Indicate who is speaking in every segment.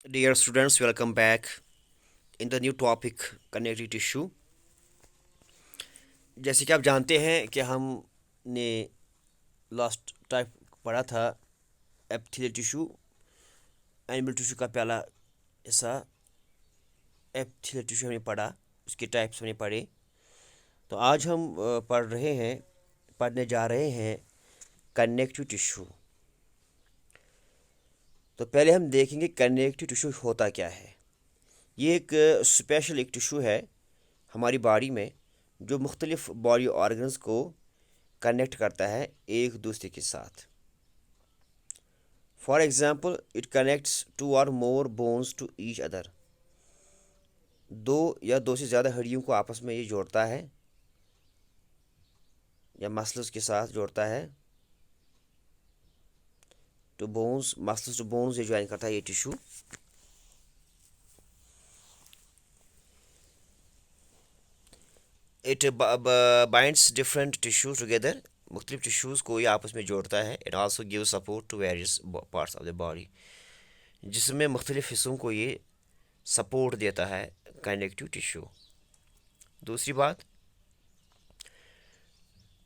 Speaker 1: Dear students, welcome back in the new topic connective tissue। जैसे कि आप जानते हैं कि हमने लास्ट टाइप पढ़ा था एपिथेलियल टिश्यू, एनिमल टिश्यू का पहला हिस्सा। एपिथेलियल टिश्यू हमने पढ़ा, उसके टाइप्स हमने पढ़े। तो आज हम पढ़ने जा रहे हैं कनेक्टिव टिश्यू। तो पहले हम देखेंगे कनेक्टिव टिश्यू होता क्या है। ये एक स्पेशल एक टिश्यू है हमारी बॉडी में, जो मुख्तलिफ बॉडी ऑर्गन्स को कनेक्ट करता है एक दूसरे के साथ। For example, it connects two or more bones to each other. दो या दो से ज़्यादा हड्डियों को आपस में ये जोड़ता है या मसल्स के साथ जोड़ता है। To bones, muscles to bones ये ज्वाइन करता है ये tissue. It binds different tissues together. मुख्तलिफ टिश्यूज़ को ये आपस में जोड़ता है। It also give support to various parts of the body. जिसमें मुख्तलिफ हिस्सों को ये सपोर्ट देता है कनेक्टिव टिश्यू। दूसरी बात,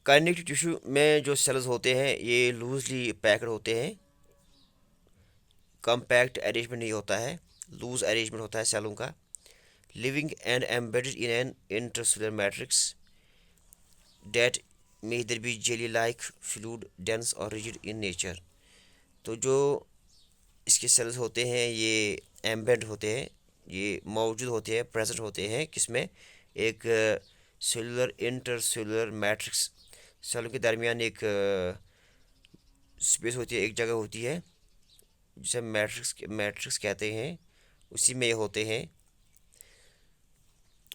Speaker 1: कनेक्टिव टिश्यू में जो सेल्स होते हैं ये लूजली पैक्ड होते हैं। कम्पैक्ट अरेंजमेंट नहीं होता है, लूज अरेंजमेंट होता है सेलों का। Living and embedded in an intercellular matrix that में इधर भी जेली लाइक फ्लूड डेंस और रिजिड इन नेचर। तो जो इसके सेल्स होते हैं ये एम्बेड होते हैं, ये मौजूद होते हैं, प्रेजेंट होते हैं किसमें, एक सेलुलर इंटरसेलुलर मैट्रिक्स। सेलों के दरमियान एक स्पेस होती है, एक जगह होती है जिसे मैट्रिक्स कहते हैं। उसी में ये होते हैं।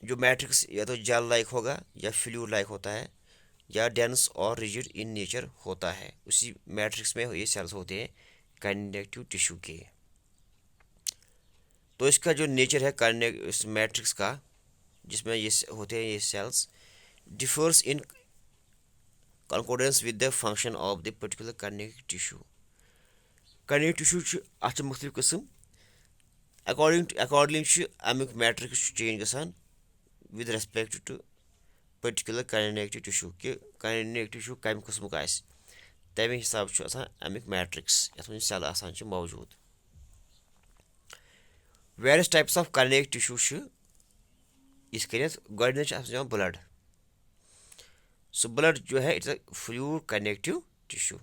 Speaker 1: जो मैट्रिक्स या तो जेल लाइक होगा या फ्लूइड लाइक होता है या डेंस और रिजिड इन नेचर होता है। उसी मैट्रिक्स में ये सेल्स होते हैं कनेक्टिव टिश्यू के। तो इसका जो नेचर है कनेक्ट इस मैट्रिक्स का जिसमें ये होते हैं ये cells, differs in concordance with the function of the particular connective tissue. Connective tissue अत मुख्तलिफ किस्म। अकॉर्डिंगली अमुक मैट्रिक्स चेंज गसान with respect to particular connective tissue कि कनेक्टिव टिश्यू कम किस्मुक आसि, तमे हिसाब अमुक मैट्रिक्स यथ में सेल आसान मौजूद। Various types of connective tissue इस गोडन ब्लड। सो ब्लड जो है it's a fluid connective tissue.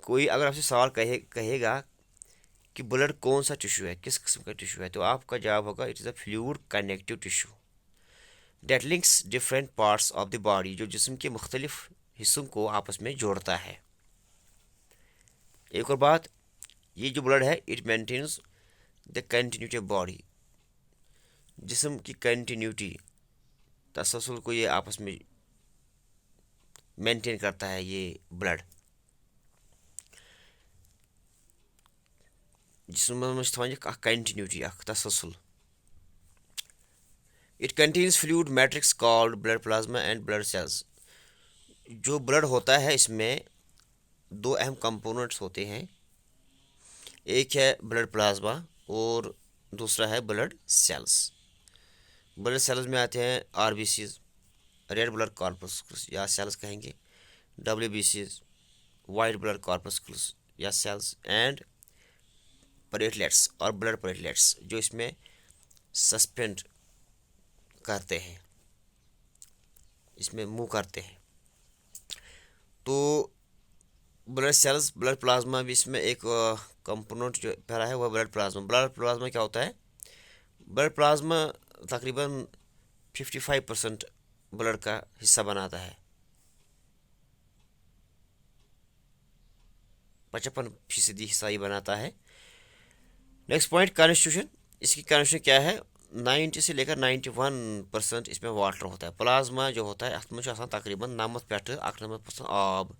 Speaker 1: कोई अगर आपसे सवाल कहेगा कि ब्लड कौन सा टिश्यू है, किस किस्म का टिश्यू है, तो आपका जवाब होगा it is a fluid connective tissue that links different parts of the body, जो जिस्म के मुख्तलिफ हिस्सों को आपस में जोड़ता है। एक और बात, ये जो ब्लड है it maintains the continuity of body. जिस्म की कंटिन्यूटी, तसलसल को ये आपस में मेंटेन करता है ये ब्लड। जिसमें थोन कंटिन्यूटी तसलसल। It contains fluid matrix called blood plasma and blood cells. जो ब्लड होता है इसमें दो अहम कंपोनेंट्स होते हैं, एक है ब्लड प्लाज्मा और दूसरा है ब्लड सेल्स। ब्लड सेल्स में आते हैं आरबीसीज, रेड ब्लड कॉर्पस्कुलस या सेल्स कहेंगे, डब्ल्यूबीसीज, वाइट ब्लड कॉर्पस्कुलस या सेल्स, एंड प्लेटलेट्स और ब्लड प्लेटलेट्स जो इसमें सस्पेंड करते हैं, इसमें मूव करते हैं। तो ब्लड सेल्स, ब्लड प्लाज्मा भी इसमें एक कंपोनेंट जो पहला है वह ब्लड प्लाज्मा। ब्लड प्लाज्मा क्या होता है? ब्लड प्लाज्मा तकरीबन 55% ब्लड का हिस्सा बनाता है, 55% हिस्सा ही बनाता है। Next point, constitution. इसकी कॉन्स्टिट्यूशन क्या है? 90 से लेकर 91% इसमें वाटर होता है। प्लाज्मा जो होता है अत में तकरीबन 90 पे 91% आब,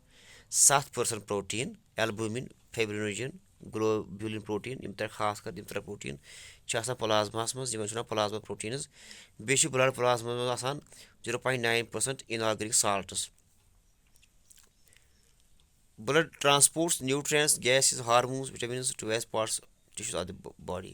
Speaker 1: 7% protein, albumin, fibrinogen, globulin protein, यम तरह खास कर यम तरह प्रोटीन प्लाज्मास मज, प्लाज्मा प्रोटीन्स। बे ब्लड प्लाज्मा मज 0.9% inorganic salts. Blood transports nutrients, gases, hormones, vitamins to waste parts tissues of the body.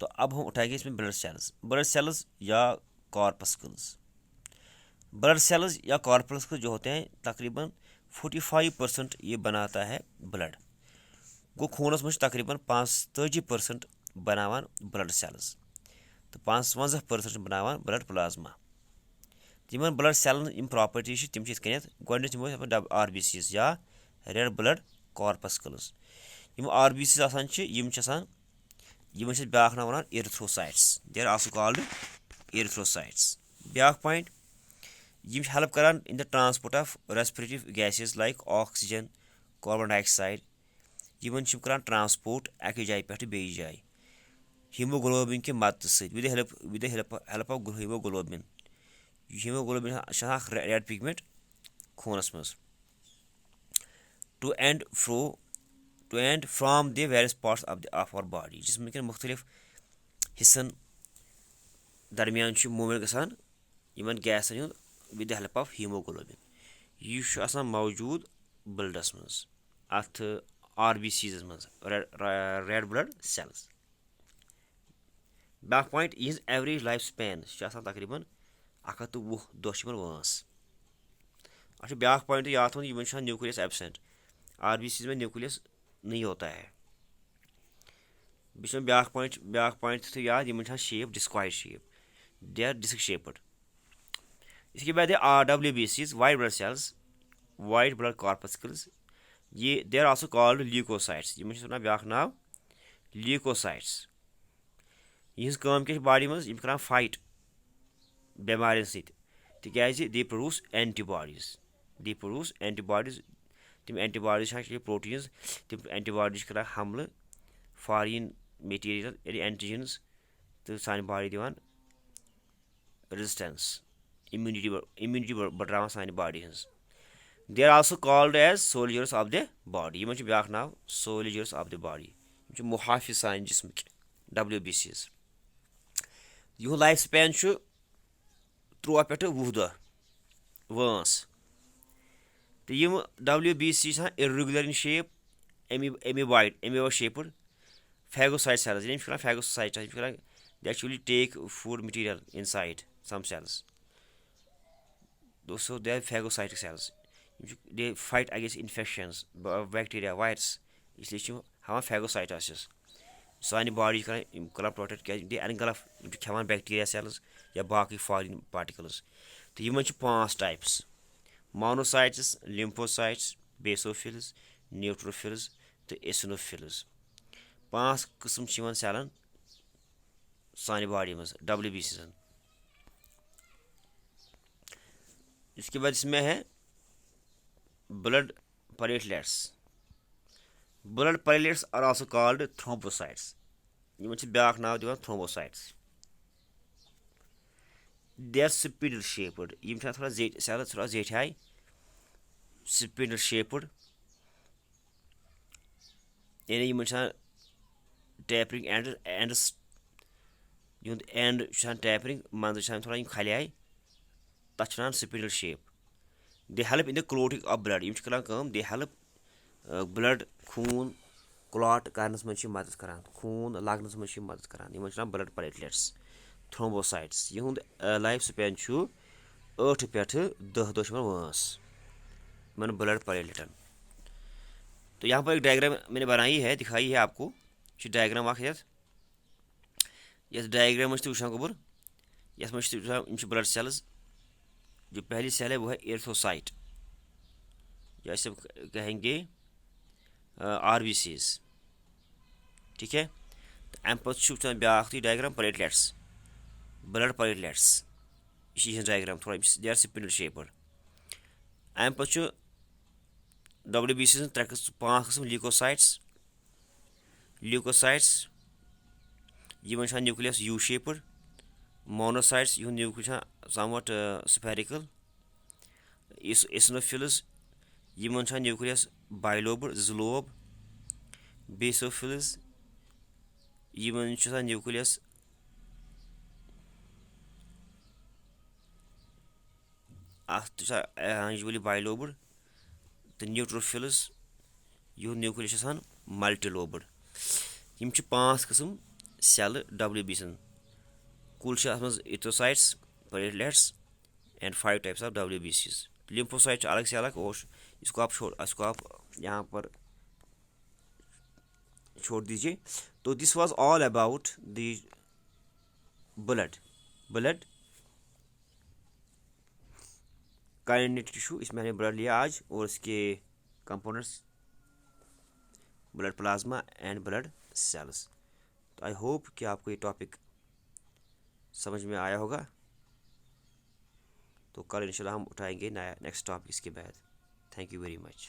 Speaker 1: तो अब हम उठाएंगे इसमें ब्लड सेल्स या कॉर्पस्कल्स. ब्लड सेल्स या कॉर्पस्कल जो होते हैं तकरीबन 45% ये बनाता है ब्लड. गो खूनस में तकरीबन 45% बनावान ब्लड सेल्स तो 55% बनावान ब्लड प्लाज्मा. तिमन ब्लड सेलन यम प्रॉपर्टीज तिम गोडनेथ RBCs या रेड ब्लड कॉर्पस्कल्स. यम RBCs आसान यम ब्याक नाम वन erythrocytes. They are also called erythrocytes. ब्याक पॉइंट यम हेल्प करान in the transport of respiratory gases like oxygen carbon dioxide. यमन करान ट्रांसपोर्ट अक जाय पे बेयि जाय हीमोग्लोबिन के मदद सहित with the help of haemoglobin. Haemoglobin red pigment खूनस मज to and from the various parts of our body. जिसम के मुख्तलिफ हिस्सन दरमियान मूवमेंट गसान यमन गैसन हुंद with the help of haemoglobin. यह मौजूद ब्लडस मज अथ RBCs मज रेड ब्लड सेल्स. बैक point is average life span तकरीबन 120 दह वंस. अच्छा ब्याक पॉइंट याद थोन यमन न्यूक्लियस एब्सेंट. RBCs में न्यूक्लियस नहीं होता है. ब्याक पॉइंट थो याद यमन shape discoid shape. They are disc shaped. इसके बाद WBCs white blood cells white blood corpuscles. ये they are also called leukocytes. यमन ब्याक नाव ल्यूकोसाइट्स. यह काम क्या बॉडी मज कर फाइट बेमारियन सत तिकाज दे प्रोड्यूस एंटीबॉडीज. तम एंटीबॉडीज प्रोटीन्स तम एंटीबॉडीज कर हमल फॉरेन मटीरियल एंटीजन्स तो सान बॉडी दिवान रेजिस्टेंस इम्यूनिटी बढ़ावान सान बॉडी हज. They are also called as soldiers of the body. यमन ब्याक नाव सोल्जर्स ऑफ द बॉडी. मुहाफिज सान जिस्म WBCs. यह लाइफ स्पैन 13 पे 20 दह वंस. तो यम WBCs irregular in shape amoeboid shaped phagocyte cells. Phagocyte they actually take food material inside some cells. So they are phagocytic cells. They fight against infections, bacteria, virus. इसलिए हम phagocytosis. सानी body कर protect दे engulf खेवान bacteria sales या बाकी foreign particles. तो Yemen 5 types monocytes lymphocytes basophils neutrophils तो eosinophils. 5 किस्म सेलन सानी बॉडी मज WBCs. इसके बाद इसमें है blood platelets. Blood platelets are also called thrombocytes. यमन ब्याक नाव दिवान thrombocytes. They are spindle shaped. यम थोड़ा सेल्स थोड़ा जेठाई स्पिंडल शेप्ड. यानी यमन टैपरिंग एंड्स युंद एंड टैपरिंग मंद थोड़ा खलियाई तथ spindle shape. They help in the clotting of blood. यम कर दे हेल्प ब्लड खून क्लॉट करनस मज मदद करान खून लगनस मज मदद करान. यमन ब्लड प्लेटलेट्स थ्रोम्बोसाइट्स. यहुंद लाइफ स्पैन 8 पे 10 दह वंस मन ब्लड प्लेटलेटन. तो यहाँ पर एक डायग्राम मैंने बनाई है दिखाई है आपको. डायग्राम ये डायग्राम वुचान गोबर ये ब्लड सेल्स. जो पहली सेल है वो है एरिथ्रोसाइट या इसे कहेंगे RBCs. ठीक है. तो अम पे ब्याक डायग्राम प्लेटलेट्स ब्लड प्लेटलेट्स. यह डायग्राम थोड़ा दे आर स्पिंडल शेप्ड. अम पे WBCs 5 किस्म ल्यूकोसाइट्स यमन न्यूक्लियस U शेप्ड. मोनोसाइट्स यह न्यूक्लियस समवट स्फेरिकल इसनोफिल्स यमन छा न्यूक्लियस बाइलोब 2 लोब बेसोफिल्स यमन छा न्यूक्लियस यूजली बाइलोबड तो न्यूट्रोफिल्स यह न्यूक्लियस मल्टीलोबड यम 5 किस्म सेल WBC कुल erythrocytes platelets and 5 types of WBCs lymphocyte अलग से अलग और इसको आप यहाँ पर छोड़ दीजिए। तो this was all about the blood kinetic tissue. इसमें हमने ब्लड लिया आज और इसके components blood plasma and blood cells. तो आई होप कि आपको ये टॉपिक समझ में आया होगा। तो कल इंशाल्लाह हम उठाएंगे नया नेक्स्ट टॉपिक इसके बाद। Thank you very much.